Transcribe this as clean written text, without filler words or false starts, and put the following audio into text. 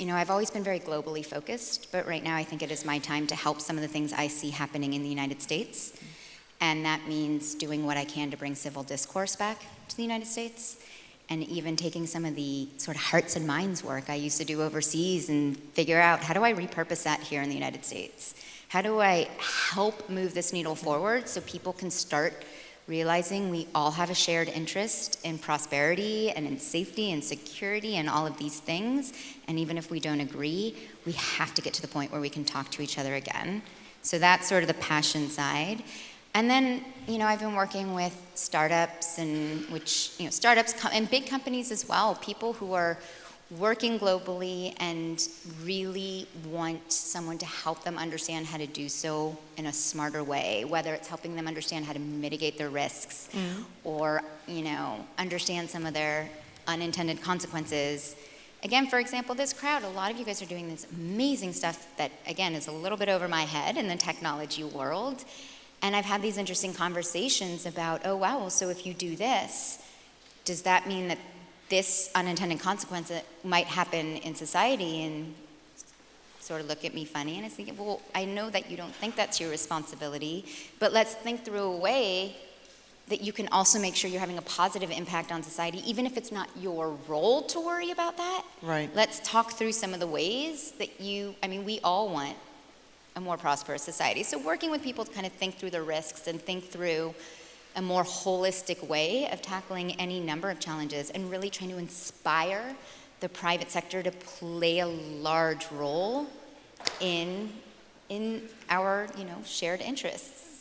I've always been very globally focused, but right now I think it is my time to help some of the things I see happening in the United States. And that means doing what I can to bring civil discourse back to the United States, and even taking some of the sort of hearts and minds work I used to do overseas and figure out, how do I repurpose that here in the United States? How do I help move this needle forward so people can start realizing we all have a shared interest in prosperity and in safety and security and all of these things, and even if we don't agree, we have to get to the point where we can talk to each other again. So that's sort of the passion side. And then, I've been working with startups and startups and big companies as well, people who are working globally and really want someone to help them understand how to do so in a smarter way, whether it's helping them understand how to mitigate their risks or, understand some of their unintended consequences. Again, for example, this crowd, a lot of you guys are doing this amazing stuff that, again, is a little bit over my head in the technology world. And I've had these interesting conversations about, oh, wow, well, so if you do this, does that mean that this unintended consequence might happen in society? And sort of look at me funny. And I think, well, I know that you don't think that's your responsibility, but let's think through a way that you can also make sure you're having a positive impact on society, even if it's not your role to worry about that. Right. Let's talk through some of the ways that we all want a more prosperous society. So working with people to kind of think through the risks and think through a more holistic way of tackling any number of challenges, and really trying to inspire the private sector to play a large role in our shared interests.